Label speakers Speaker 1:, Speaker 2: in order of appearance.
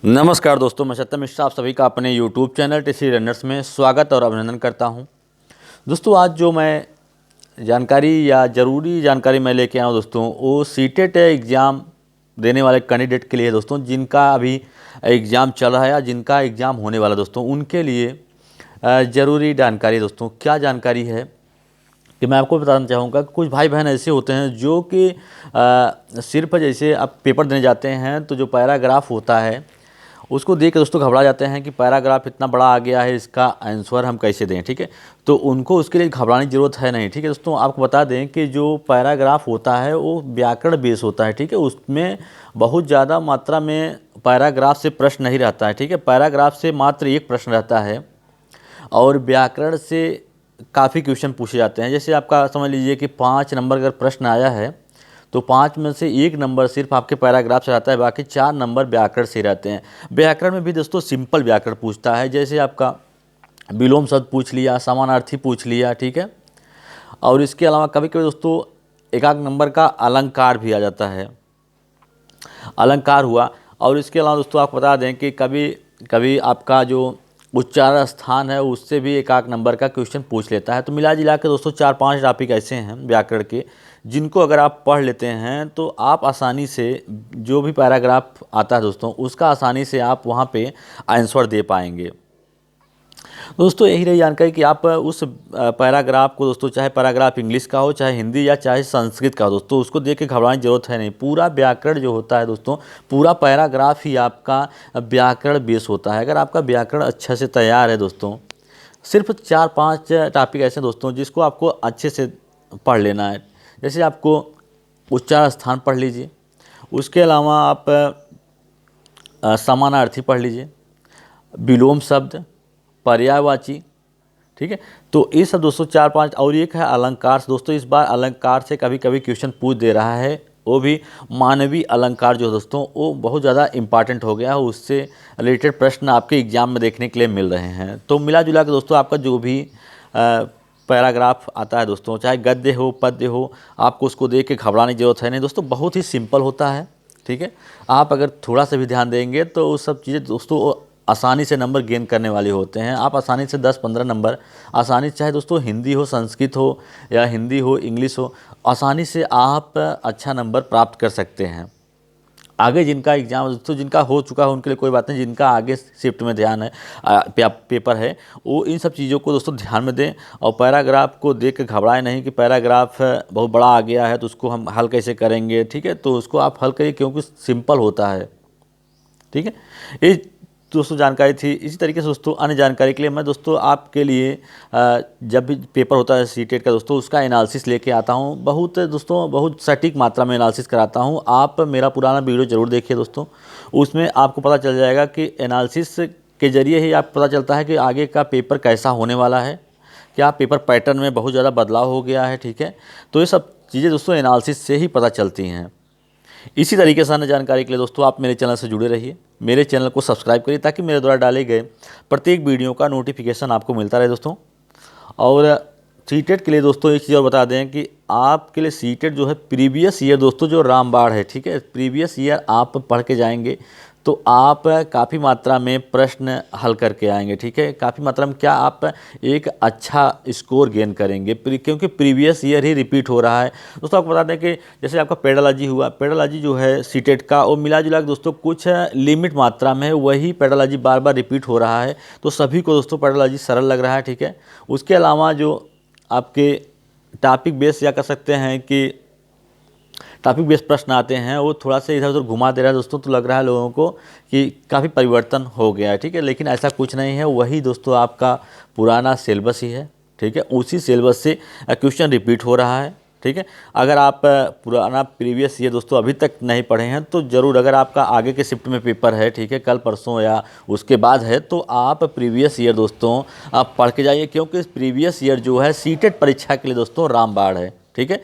Speaker 1: नमस्कार दोस्तों, मैं सत्यम मिश्रा आप सभी का अपने YouTube चैनल टीसी रनर्स में स्वागत और अभिनंदन करता हूं। दोस्तों, आज जो मैं जानकारी या ज़रूरी जानकारी मैं लेके आया हूं दोस्तों, वो सीटेट एग्ज़ाम देने वाले कैंडिडेट के लिए दोस्तों, जिनका अभी एग्ज़ाम चल रहा है या जिनका एग्ज़ाम होने वाला दोस्तों, उनके लिए ज़रूरी जानकारी दोस्तों। क्या जानकारी है कि मैं आपको बताना चाहूँगा कि कुछ भाई बहन ऐसे होते हैं जो कि सिर्फ जैसे आप पेपर देने जाते हैं तो जो पैराग्राफ होता है उसको देख के दोस्तों घबरा जाते हैं कि पैराग्राफ इतना बड़ा आ गया है, इसका आंसर हम कैसे दें। ठीक है, तो उनको उसके लिए घबराने की ज़रूरत है नहीं। ठीक है दोस्तों, आपको बता दें कि जो पैराग्राफ होता है वो व्याकरण बेस होता है। ठीक है, उसमें बहुत ज़्यादा मात्रा में पैराग्राफ से प्रश्न नहीं रहता है। ठीक है, पैराग्राफ से मात्र एक प्रश्न रहता है और व्याकरण से काफ़ी क्वेश्चन पूछे जाते हैं। जैसे आपका समझ लीजिए कि 5 नंबर अगर प्रश्न आया है तो 5 में से 1 नंबर सिर्फ आपके पैराग्राफ से रहता है, बाकी 4 नंबर व्याकरण से रहते हैं। व्याकरण में भी दोस्तों सिंपल व्याकरण पूछता है, जैसे आपका विलोम शब्द पूछ लिया, समानार्थी पूछ लिया। ठीक है, और इसके अलावा कभी कभी दोस्तों एक आध नंबर का अलंकार भी आ जाता है, अलंकार हुआ। और इसके अलावा दोस्तों आपको बता दें कि कभी कभी आपका जो उच्चारण स्थान है उससे भी एक आध नंबर का क्वेश्चन पूछ लेता है। तो मिला जुला के दोस्तों 4-5 टॉपिक ऐसे हैं व्याकरण के, जिनको अगर आप पढ़ लेते हैं तो आप आसानी से जो भी पैराग्राफ आता है दोस्तों, उसका आसानी से आप वहाँ पे आंसर दे पाएंगे। दोस्तों, यही रही जानकारी कि आप उस पैराग्राफ को दोस्तों, चाहे पैराग्राफ इंग्लिश का हो, चाहे हिंदी या चाहे संस्कृत का हो दोस्तों, उसको देख के घबराने की ज़रूरत है नहीं। पूरा व्याकरण जो होता है दोस्तों, पूरा पैराग्राफ ही आपका व्याकरण बेस होता है। अगर आपका व्याकरण अच्छा से तैयार है दोस्तों, सिर्फ 4-5 टॉपिक ऐसे दोस्तों जिसको आपको अच्छे से पढ़ लेना है। जैसे आपको उच्चारण स्थान पढ़ लीजिए, उसके अलावा आप समानार्थी पढ़ लीजिए, विलोम शब्द, पर्यायवाची। ठीक है, तो ये सब दोस्तों 4-5, और एक है अलंकार दोस्तों। इस बार अलंकार से कभी कभी क्वेश्चन पूछ दे रहा है, वो भी मानवीय अलंकार जो दोस्तों वो बहुत ज़्यादा इंपॉर्टेंट हो गया है, उससे रिलेटेड प्रश्न आपके एग्जाम में देखने के लिए मिल रहे हैं। तो मिला जुला के दोस्तों आपका जो भी पैराग्राफ आता है दोस्तों, चाहे गद्य हो पद्य हो, आपको उसको देख के घबराने की जरूरत है नहीं दोस्तों, बहुत ही सिंपल होता है। ठीक है, आप अगर थोड़ा सा भी ध्यान देंगे तो वो सब चीज़ें दोस्तों आसानी से नंबर गेन करने वाले होते हैं। आप आसानी से 10-15 नंबर आसानी से, चाहे दोस्तों हिंदी हो, संस्कृत हो या हिंदी हो, इंग्लिश हो, आसानी से आप अच्छा नंबर प्राप्त कर सकते हैं। आगे जिनका एग्ज़ाम दोस्तों, जिनका हो चुका है उनके लिए कोई बात नहीं, जिनका आगे शिफ्ट में ध्यान है, पेपर है, वो इन सब चीज़ों को दोस्तों ध्यान में दें और पैराग्राफ को देख के घबराएं नहीं कि पैराग्राफ बहुत बड़ा आ गया है तो उसको हम हल कैसे करेंगे। ठीक है, तो उसको आप हल करिए क्योंकि सिंपल होता है। ठीक है, ये दोस्तों जानकारी थी। इसी तरीके से दोस्तों अन्य जानकारी के लिए मैं दोस्तों आपके लिए जब भी पेपर होता है सीटेट का दोस्तों, उसका एनालिसिस लेके आता हूँ। बहुत दोस्तों बहुत सटीक मात्रा में एनालिसिस कराता हूँ। आप मेरा पुराना वीडियो ज़रूर देखिए दोस्तों, उसमें आपको पता चल जाएगा कि एनालिसिस के ज़रिए ही आपको पता चलता है कि आगे का पेपर कैसा होने वाला है, क्या पेपर पैटर्न में बहुत ज़्यादा बदलाव हो गया है। ठीक है, तो ये सब चीज़ें दोस्तों एनालिसिस से ही पता चलती हैं। इसी तरीके से अन्य जानकारी के लिए दोस्तों आप मेरे चैनल से जुड़े रहिए, मेरे चैनल को सब्सक्राइब करिए ताकि मेरे द्वारा डाले गए प्रत्येक वीडियो का नोटिफिकेशन आपको मिलता रहे दोस्तों। और सीटेट के लिए दोस्तों एक चीज़ और बता दें कि आपके लिए सीटेट जो है प्रीवियस ईयर दोस्तों जो रामबाण है, ठीक है, प्रीवियस ईयर आप पढ़ के जाएंगे तो आप काफ़ी मात्रा में प्रश्न हल करके आएंगे। ठीक है, काफ़ी मात्रा में क्या आप एक अच्छा स्कोर गेन करेंगे क्योंकि प्रीवियस ईयर ही रिपीट हो रहा है दोस्तों। आपको बता दें कि जैसे आपका पेडोलॉजी हुआ, पेडोलॉजी जो है सीटेट का वो मिला जुला के दोस्तों कुछ लिमिट मात्रा में वही पेडोलॉजी बार बार रिपीट हो रहा है, तो सभी को दोस्तों पेडोलॉजी सरल लग रहा है। ठीक है, उसके अलावा जो आपके टॉपिक बेस या कह सकते हैं कि टॉपिक बेस्ड प्रश्न आते हैं वो थोड़ा सा इधर उधर घुमा दे रहा है दोस्तों, तो लग रहा है लोगों को कि काफ़ी परिवर्तन हो गया है। ठीक है, लेकिन ऐसा कुछ नहीं है, वही दोस्तों आपका पुराना सिलेबस ही है। ठीक है, उसी सिलेबस से क्वेश्चन रिपीट हो रहा है। ठीक है, अगर आप पुराना प्रीवियस ईयर दोस्तों अभी तक नहीं पढ़े हैं तो ज़रूर, अगर आपका आगे के शिफ्ट में पेपर है, ठीक है, कल परसों या उसके बाद है, तो आप प्रीवियस ईयर दोस्तों आप पढ़ के जाइए क्योंकि प्रीवियस ईयर जो है सीटेट परीक्षा के लिए दोस्तों रामबाण है। ठीक है,